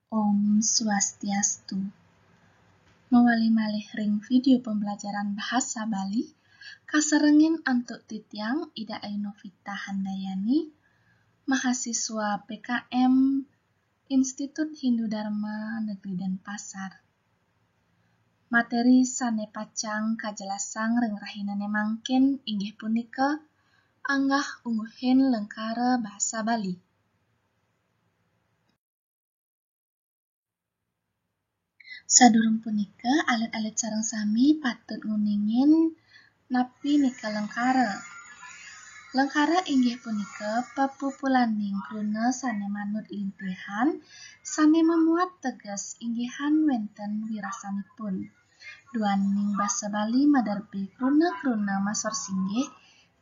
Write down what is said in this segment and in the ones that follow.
Om Swastiastu. Mawali malih ring video pembelajaran bahasa Bali, kaserengin antuk titiang Ida Ainovita Handayani, mahasiswa PKM Institut Hindu Dharma Negeri Denpasar. Materi sane pacang kajelasang ring rahinane mangkin inggih punika anggah unguhin lengkara bahasa Bali. Sadurung punika, alit-alit sareng sami patut nguningin napi nika lengkara. Lengkara inggih punika pepupulaning kruna sane manut lintihan sane memuat teges inggihan wenten wirasanipun. Duaning basa Bali madarbi kruna-kruna masor singgih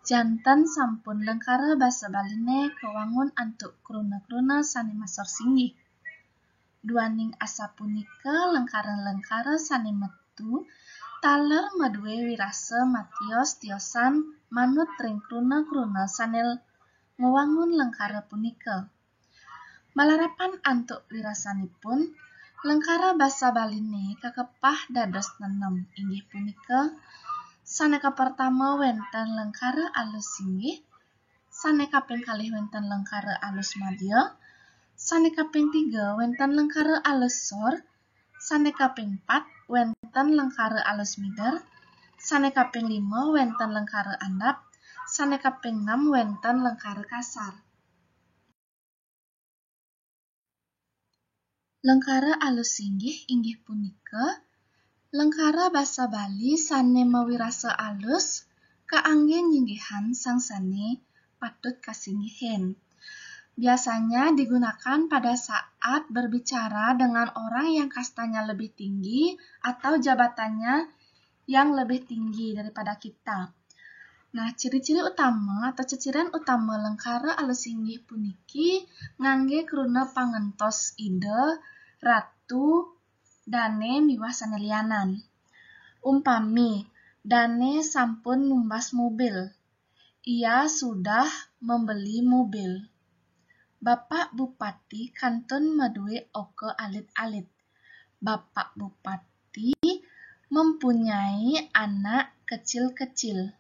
janten sampun lengkara basa Baline kewangun antuk kruna-kruna sane masor singgih. Duaning asa punika lengkara-lengkara sane metu taler maduwe wirasa matios tiosan manut ring kruna-kruna sane ngewangun lengkara punika. Malarapan antuk wirasanipun, lengkara basa Baline kakepah dados 6 inggih punika sane kapertama wenten lengkara alus singgih, sane kaping kalih wenten lengkara alus madya, sane kaping 3 wenten lengkara alus sor, sane kaping 4 wenten lengkara alus mider, sane kaping 5 wenten lengkara andap, sane kaping 6 wenten lengkara kasar. Lengkara alus inggih punika lengkara basa Bali sane mawirasa alus kaangge nyinggihan sangsane patut kasinggihin. Biasanya digunakan pada saat berbicara dengan orang yang kastanya lebih tinggi atau jabatannya yang lebih tinggi daripada kita. Nah, ciri-ciri utama atau ciciren utama lengkara alus inggih puniki ngangge kruna pangentos ide, ratu, dane miwah sanelianan. Umpami, dane sampun numbas mobil. Ia sudah membeli mobil. Bapak Bupati kantun maduwe oke alit-alit. Bapak Bupati mempunyai anak kecil-kecil.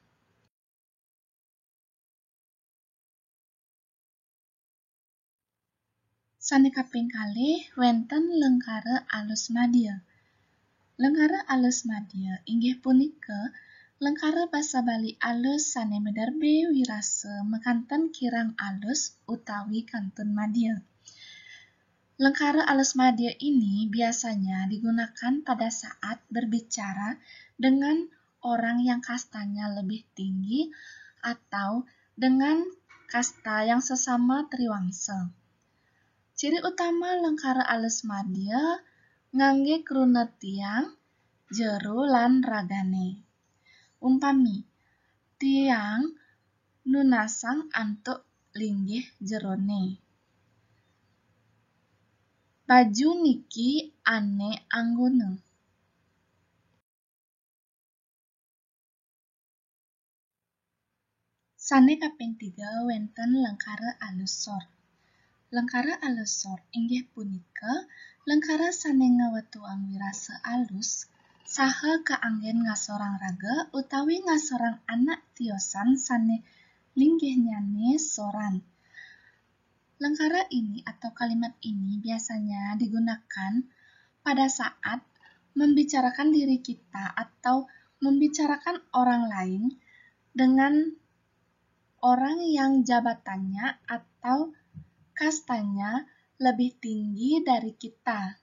Sane kaping kalih wenten lengkara alus madya. Lengkara alus madya inggih punika lengkara basa Bali alus sane madarbe wirasa mekanten kirang alus utawi kantun madya. Lengkara alus madya ini biasanya digunakan pada saat berbicara dengan orang yang kastanya lebih tinggi atau dengan kasta yang sesama triwangsa. Ciri utama lengkara alus madya ngangge kruna tiang, jero lan ragane. Umpami, tiang nunasang antuk linggih jerone. Baju niki ane anggone. Sane kaping 3 wenten lengkara alus sor. Lengkara alus sor inggih punika lengkara sane ngawetuang wirasa alus saha kaanggen ngasorang raga utawi ngasorang anak tiosan sane linggihnyane soran. Lengkara ini atau kalimat ini biasanya digunakan pada saat membicarakan diri kita atau membicarakan orang lain dengan orang yang jabatannya atau kastanya lebih tinggi dari kita.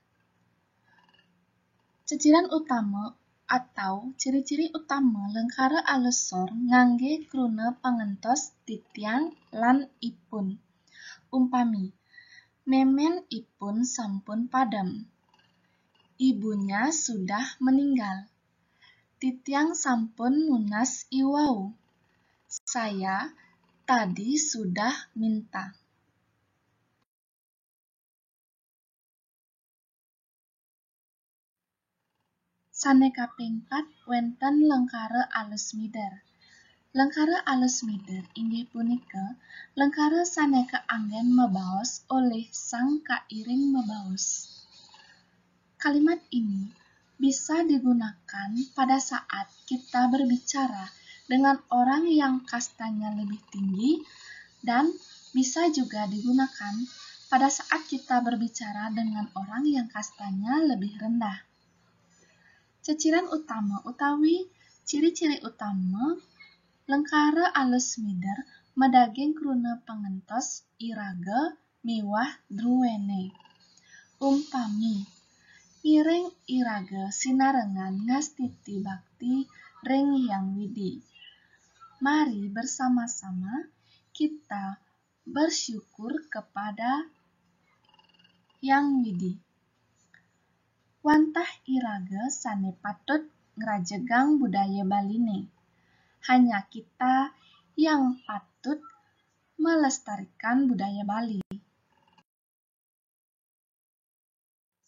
Ciciren utama atau ciri-ciri utama lengkara alus sor ngangge kruna pangentos titiang lan ipun. Umpami, memen ipun sampun padam. Ibunya sudah meninggal. Titiang sampun nunas iwau. Saya tadi sudah minta. Sane kaping 4 wenten lengkara alus mider. Lengkara alus mider inggih punika lengkara sane kaanggen mabaos oleh sang kairing mabaos. Kalimat ini bisa digunakan pada saat kita berbicara dengan orang yang kastanya lebih tinggi dan bisa juga digunakan pada saat kita berbicara dengan orang yang kastanya lebih rendah. Ceciran utama utawi ciri-ciri utama lengkara alus mider medaging kruna pangentos iraga miwah druwene. Umpami iring iraga sinarengan ngastiti bakti ring Hyang Widi. Mari bersama-sama kita bersyukur kepada Hyang Widi. Wantah iraga sane patut ngerajegang budaya Baline. Hanya kita yang patut melestarikan budaya Bali.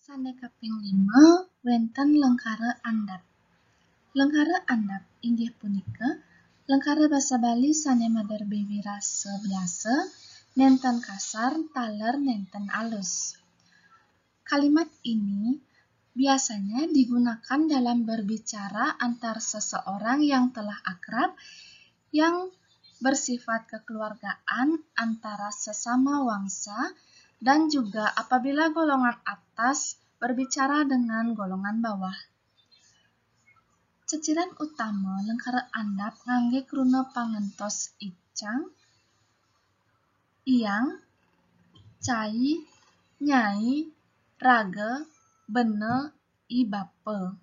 Sane kaping 5 wenten lengkara andap. Lengkara andap inggih punika lengkara basa Bali sane maderbe wirase biasa, nenten kasar, taler, nenten alus. Kalimat ini biasanya digunakan dalam berbicara antar seseorang yang telah akrab, yang bersifat kekeluargaan antara sesama wangsa, dan juga apabila golongan atas berbicara dengan golongan bawah. Ceciran utama lengkara andap ngangge kruna pangentos icang, iyang, cai, nyai, raga, bene, ibape.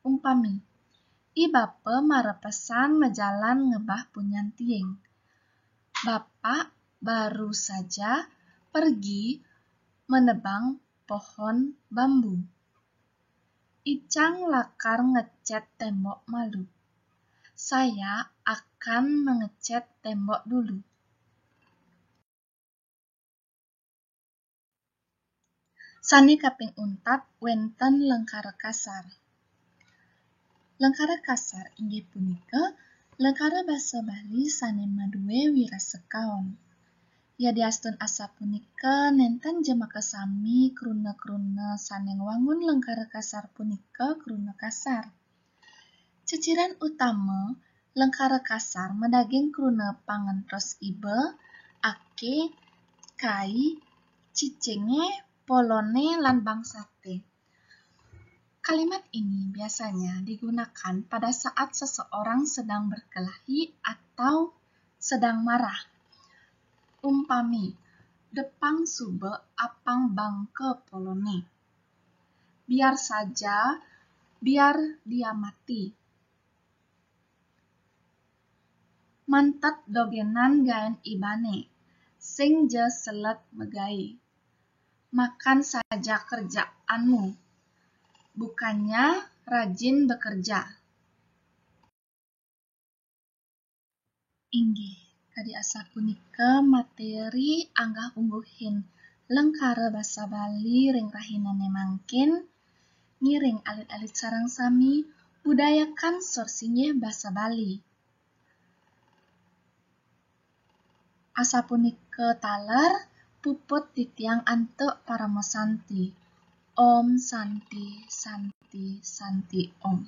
Umpami, ibape marepesan mejalan ngebah punyan tieng. Bapak baru saja pergi menebang pohon bambu. Icang lakar ngecat tembok malu. Saya akan mengecat tembok dulu. Sane kaping untat wenten lengkara kasar. Lengkara kasar inggih punika lengkara basa Bali sane maduwe wirase kaon. Yadiastun asa punika nenten jemaka sami kruna-kruna sane ngwangun lengkara kasar punika kruna kasar. Ceciran utama lengkara kasar medaging kruna pangentos ibe, ake, kai, cicenge, polone, lan bangsate. Kalimat ini biasanya digunakan pada saat seseorang sedang berkelahi atau sedang marah. Umpami, depang sube apang bangke polone. Biar saja, biar dia mati. Mantat dogenan gaen ibane, sing je selet megai. Makan saja kerjaanmu, bukannya rajin bekerja. Inggih, kadi asa punika materi anggah ungguhin lengkara basa Bali ring rahinane mangkin, ngiring alit-alit sareng sami budayakan sorsinya basa Bali. Asa punika taler puput titiang antuk paramosanti. Om Santi Santi Santi Om.